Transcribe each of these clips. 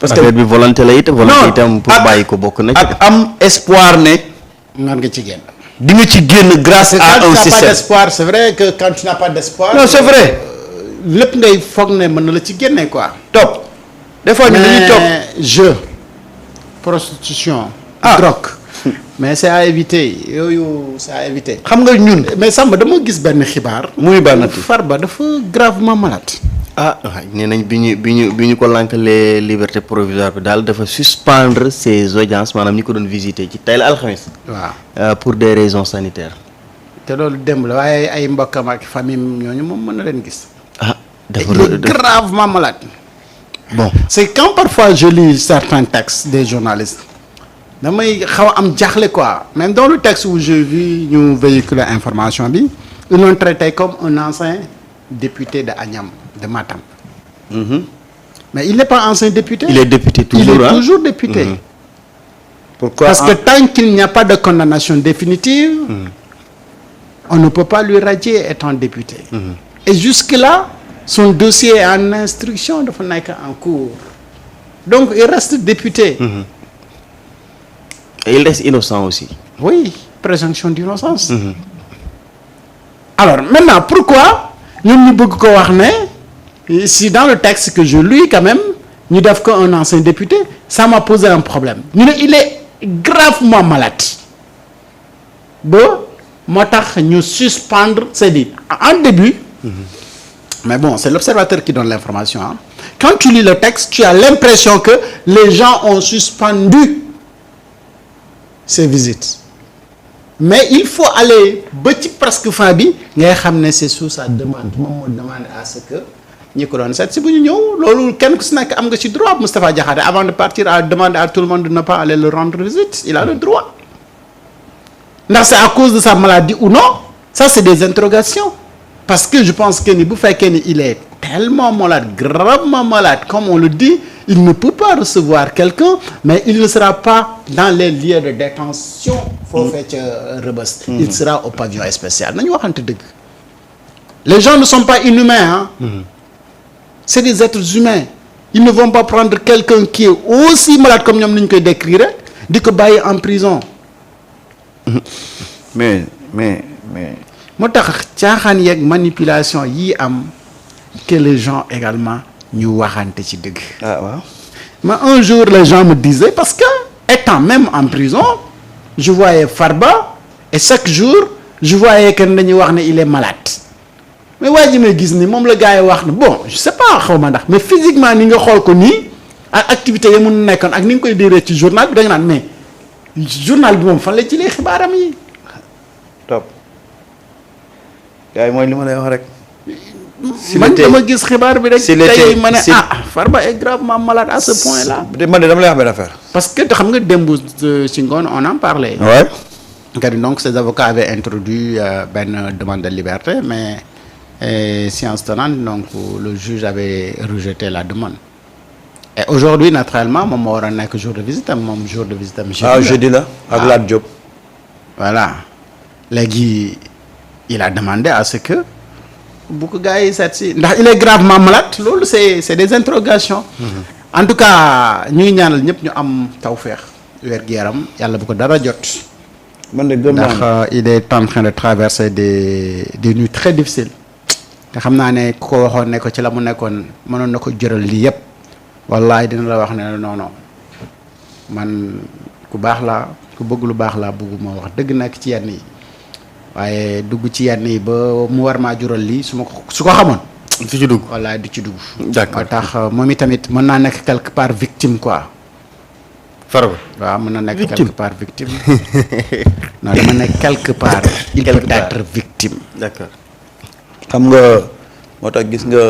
parce que affaire bi volonté la it. volonté itam pour bàyyi ko bokk na ci. ak am espoir ne. naan nga ci génn. di nga ci génn grâce à un système. quand tu n'as pas d'espoir c'est vrai que quand tu n'as pas d'espoir. non c'est vrai. lépp ngay foog ne mën na la ci génne quoi. topp des fois ñu dañuy topp jeu prostitution. drogue. mais c'est à éviter yooyu c'est à éviter. xam nga ñun. mais Samba dama gis benn xibaar. muy bànnati Farba dafa gravement malade. waaw nee nañ bi ñu ko lànkalee liberté provisoire bi daal dafa suspendre ses audiences maanaam ñi ko doon visiter ci tey la alxames. waaw pour des raisons sanitaires. te loolu démb la waaye ay mbokkam ak famille ñooñu moom mën na leen gis. dafa il est gravement malade. bon c'est quand parfois je lis certains textes des journalistes damay xaw a am jaaxle quoi même dans le texte où j'ai vu ñu véhiculer information bi ils l'ont traité comme un ancien député de Agnam de Matam. mais il n'est pas ancien député. il est député toujours. Il est toujours député. pourquoi parce que tant qu'il n'y a pas de condamnation définitive. on ne peut pas lui radier étant député. et jusque-là son dossier est en instruction dafa nekk en cours donc il reste député. et il reste innocent aussi. oui présomption d'innocence. alors maintenant pourquoi ñoom ñu bëgg ko wax ne si dans le texte que je lis quand même ñu def ko un ancien député ça m'a posé un problème ñu ne il est gravement malade ba moo tax ñu suspendre c'est dit en début. mais bon c'est l'observateur qui donne l'information hein. Quand tu lis le texte tu as l'impression que les gens ont suspendu ces visites mais il faut aller ba ci presque fin bi ngay xam ne c'est sous sa demande moom moo demande à ce que ñi ko doon seet si bu ñu ñëw loolu kenn ku si nekk am nga ci droit Moustapha Diakhaté avant de partir à demander à tout le monde de ne pas aller le rendre visite il a le droit ndax c'est à cause de sa maladie ou non ça c'est des interrogations parce que je pense que ni bu fekkee ni il est tellement malade gravement malade comme on le dit il ne peut pas recevoir quelqu'un mais il ne sera pas dans les lieux de détention foofee ca Rebeuss il sera au pavillon spécial nañu waxante dëgg les gens ne sont pas inhumains hein c'est des êtres humains ils ne vont pas prendre quelqu'un qui est aussi malade comme ñoom ni ñu koy décrire di ko bàyyi en prison mais moo tax caaxaan yeeg manipulation yii am que les gens également ñu waxante ci dëgg. waaw. mais un jour les gens me disaient parce que étant même en prison je voyais Farba et chaque jour je voyais que dañuy wax ne il est malade mais waa ji may gis ni moom la gars yi wax ne bon je sais pas xaw ma ndax mais physiquement ni nga xool ko nii ak activité yi mun nekkoon ak ni nga koy diiree ci journal bi da nga naan mais journal bi moom fan la jëlee xibaaram yi. top gars yi mooy li ma lay wax rek. man dama gis xibaar bi rek. si tey ma ne Farba est gravement malade à ce point là. man de dama lay wax benn affaire. parce que xam nga démb ci ngoon on en parlait. ouais. donc ces avocats avaient introduit benn demande de liberté mais séance tenante donc le juge avait rejeté la demande. et aujourd'hui naturellement moom moo war a nekk jour de visite am moom jour de visite am. jeudi la ak Lat Diop. voilà léegi il a demandé à ce que. bu ko gars yi seet si ndax il est gravement malade loolu c'est des interrogations. en tout cas ñu ngi ñaanal ñëpp ñu am tawféex wér-gu-yaram yàlla bu ko dara jot. man de gëm naa ndax il est en train de traverser des nuits très difficiles. te xam naa ne ku ko waxoon ne ko ci la mu nekkoon mënoon na ko jëral lii yëpp wallahi dina la wax ne non non man ku baax laa ku bëgg lu baax laa bëgguma wax dëgg nekk ci yenn yi. waaye dugg ci yenn yi ba mu war maa jural lii su ko xamoon. du ci dugg walla du ci dugg. d'accord moo tax moom itamit mën naa nekk quelque part victime quoi. Farba. waaw mën na nekk quelque part victime. non dama nekk quelque part. il peut être victime. d'accord. xam nga moo tax gis nga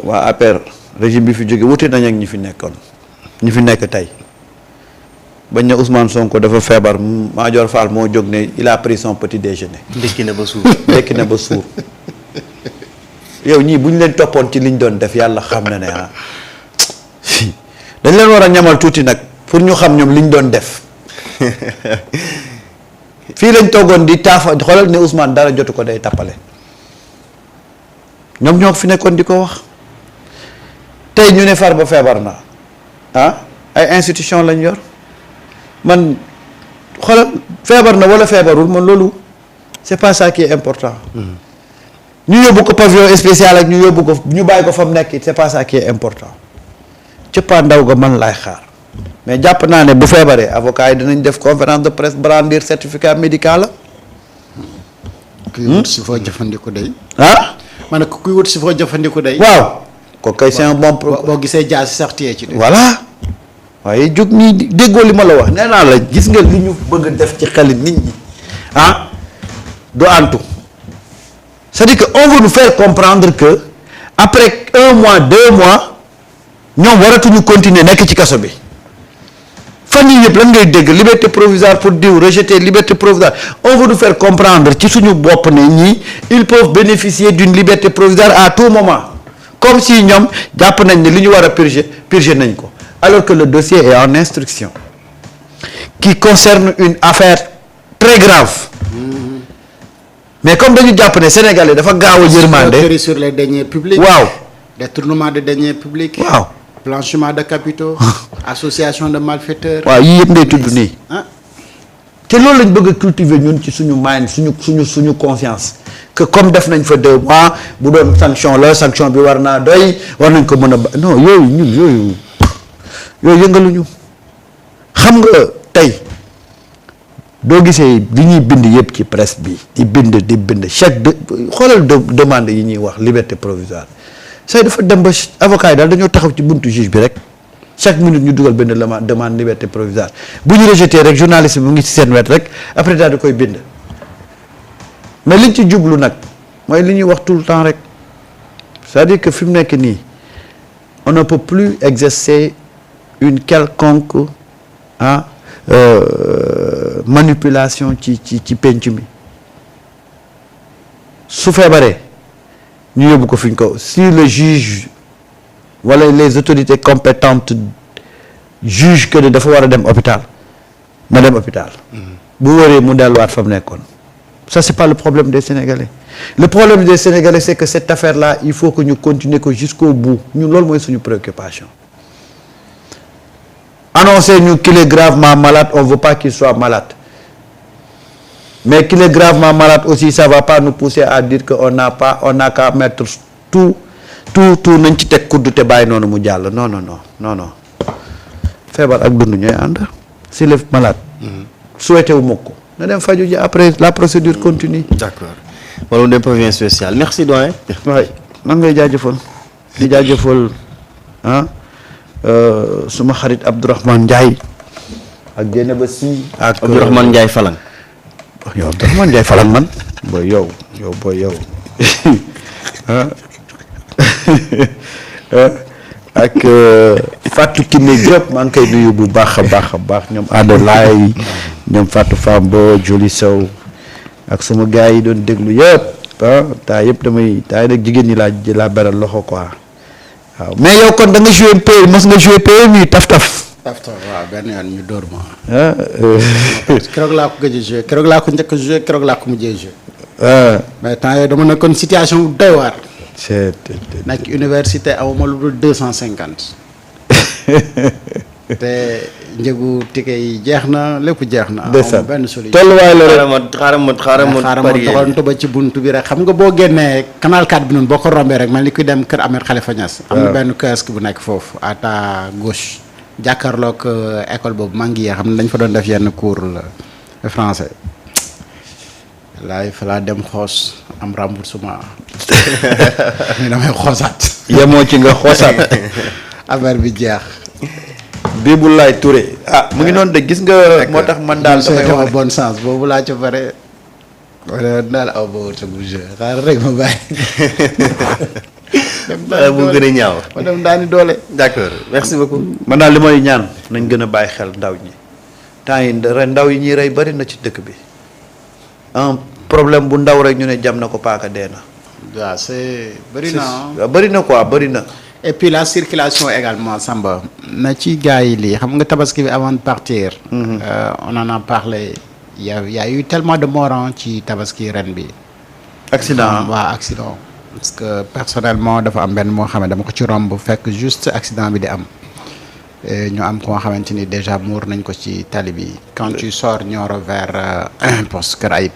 waa APR régime bi fi jóge wute nañ ak ñi fi nekkoon ñi fi nekk tey. bañ ne Ousmane Sonko dafa feebar Madior Fall moo jóg ne il a pris son petit déjeuner. ndekki na ba suur. ndekki na ba suur yow ñii bu ñu leen toppoon ci liñ doon def yàlla xam na ne dañ leen war a ñamal tuuti nag pour ñu xam ñoom liñ doon def fii lañ toogoon di taafa xoolal ne Ousmane dara jotu ko day tappale ñoom ñoo fi nekkoon di ko wax tey ñu ne Farba feebar na ay institution lañ yor man xoolal feebar na wala feebarul man loolu c'est pas ça qui est important. ñu yóbbu ko pavillon spécial ak ñu yóbbu ko ñu bàyyi ko fa mu nekk c'est pas ça qui est important cëppaa ndaw ga man laay xaar mais jàpp naa ne bu feebaree avocat yi dinañ def conférence de presse brandir certificat médical la. kuy wut si foo jëfandiku day. ma ne ko kuy wut si foo jëfandiku day. waaw ko kay c'est un bon boo gisee jaasi sax téye ci de. voilà waaye jóg nii déggoo li ma la wax nee naa la gis nga li ñu bëgg a def ci xeli nit ñi du antu c'est-à-dire que on veut nous faire comprendre que après 1 mois 2 mois ñoom waratuñu continuer nekk ci kaso bi fan yii yëpp lan ngay dégg liberté provisoire pour diw rejeter liberté provisoire on veut nous faire comprendre ci suñu bopp ne ñii ils peuvent bénéficier d'une liberté provisoire à tout moment comme si ñoom jàpp nañ ne li ñu war a purger nañ ko alors que le dossier est en instruction qui concerne une affaire très grave mais comme dañu jàpp ne Sénégalais dafa gaaw a yërmande sur les deniers publics. waaw détournement de deniers publics. waaw blanchiment de capitaux. association de malfaiteurs. waaw yii yëpp ngay tudd nii. te loolu lañ bëgg a cultiver ñun ci suñu mind suñu conscience que comme def nañ fa 2 mois bu doon sanction la sanction bi war naa doy war nañ ko mën a ba non yooyu ñun yooyu yëngaluñu xam nga tey doo gisee li ñuy bind yëpp ci presse bi di bind xoolal demande yi ñuy wax liberté provisoire say dafa dem ba avocat yi daal dañoo taxaw ci buntu juge bi rek chaque minute ñu dugal benn demande liberté provisoire bu ñu rejeté rek journaliste bi mu ngi ci seen wet rek après daal di koy bind mais liñ ci jublu nag mooy li ñuy wax tout le temps rek c'est-à-dire que fi mu nekk nii on ne peut plus exercer une quelconque manipulation ci penc mi su feebaree ñu yóbbu ko fi ñu ko si le juge wala les autorités compétentes jugent que dafa war a dem hôpital na dem hôpital bu wëree mu delluwaat fa mu nekkoon ça c'est pas le problème des Sénégalais le problème des Sénégalais c'est que cette affaire-là il faut que ñu continuer ko jusqu'au bout ñun loolu mooy suñu préoccupation annoncer ñu qu'il est gravement malade on veut pas qu'il soit malade mais qu'il est gravement malade aussi ça va pas nous pousser à dire que on n'a qu'à mettre tout nañ ci teg kudd te bàyyi noonu mu jàll non feebar ak dund ñooy ànd s'il est malade souhaité wu ma ko na dem faju ji après la procédure continue. d'accord wala mu dem pavillon spécial merci doyen. waay man ngay jaajëfal di jaajëfal suma xarit Abdourahmane Ndiaye ak Dieynaba Sy ak Abdourahmane Ndiaye Falang. yow Abdourahmane Ndiaye Falang man booy yow ak Fatou Kiné Diop maa ngi koy nuyu bu baax a baax ñoom Adelaay ñoom Fatou Fambo Joli Sow ak sama gars yi doon déglu yëpp taa yëpp taa nag jigéen ñi laa beral loxo quoi waaw mais yow kon da nga joué PMI mos nga joué PMI taf waaw benn yoon ñu dóor ma. keroog laa ko gëj a joué keroog laa ko njëkk a joué keroog laa ko mujjee joué. mais temps yooyu dama nekkoon situation bu doy waar. nekk université awma lu dul 250. te njëgu ticket yi jeex na lépp jeex na. awma benn solution. tolluwaay la rek xaaral ma doxantu ba ci buntu bi rek xam nga boo génnee canal 4 bi noonu boo ko rombee rek mel ni kuy dem kër Ahmed Khalifa Niass. am na benn kiosque bu nekk foofu à ta gauche. jàkkaarloog école boobu maa ngi xam ne dañ fa doon def yenn cours la français laay fa laa dem xoos am remboursement ni damay xoosaat. yemoo ci nga xoosaat. affaire bi jeex. Biboulaye Touré mu ngi noonu de gis nga. moo tax man daal damay wax bonne chance boobu laa ca pare. wala daal aw ba wër sa bouger xaaral rek ma bàyyi. bu gën a ñaaw. ma dem daani doole. d'accord merci beaucoup. man daal li may ñaan nañ gën a bàyyi xel ndaw ñi temps yi ndaw yi ñuy rey bari na ci dëkk bi un problème bu ndaw rek ñu ne jam na ko paaka dee na. waaw c'est bëri na bëri na quoi bëri na. et puis la circulation également Samba. na ci gars yi lii xam nga tabaski bi avant de partir. on en a parlé y a eu tellement de morts ci tabaski ren bi. accident waaw accident. parce que personnellement dafa am benn moo xam ne dama ko ci romb fekk juste accident bi di am ñu am ko nga xamante ni déjà muur nañ ko ci tali bi quand tu sors Nioro vers Poste Kër Ayib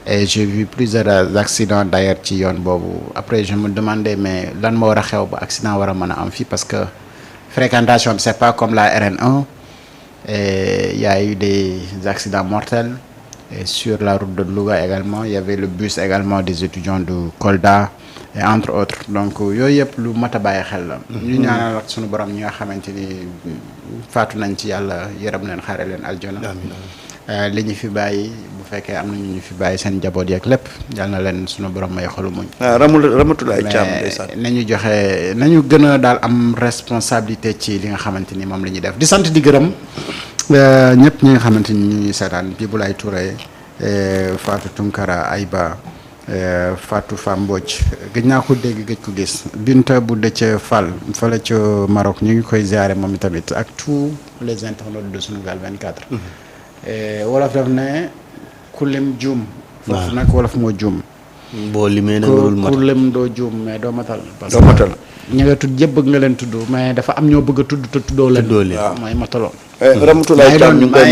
et j'ai vu plusieurs accidents d'ailleurs ci yoon boobu après je me demandais mais lan moo war a xew ba accident war a mën a am fii parce que fréquentation bi c'est pas comme la RN1 et il y a eu des accidents mortels et sur la route de Louga également il y avait le bus également des étudiants de Kolda et entre autres donc yooyu yëpp lu mat a bàyyi xel la. ñu ñaanal ak sunu borom ñi nga xamante ni faatu nañ ci yàlla yërëm leen xaare leen aljana. li ñu fi bàyyi bu fekkee am na ñu fi bàyyi seen njaboot yeeg lépp yal na leen sunu borom may xolu muñ. Ramatulaay Thiam ndeysaan. nañu joxe nañu gën a daal am responsabilité ci li nga xamante ni moom la ñuy def di sant di gërëm ñëpp ñi nga xamante ni ñu ngi seetaan Biboulaye Touré Fatou Tunkara Ayba. Fatou Fam Mbodj gëj naa ko dégg gëj ko gis Binta bu dëcc Fall fële ca Maroc ñu ngi koy ziare moom tamit ak tous les internautes de Sunugal 24. wolof daf ne ku lim juum. foofu nag wolof moo juum. boo limee nag loolu matal ku lim doo juum mais doo matal. parce doo matal que ñi nga tudd yëpp bëgg nga leen tudd mais dafa am ñoo bëgg a tudd te tuddoo leen. tuddoo leen mooy mataloon. Ramatulaay Thiam ñu ngi koy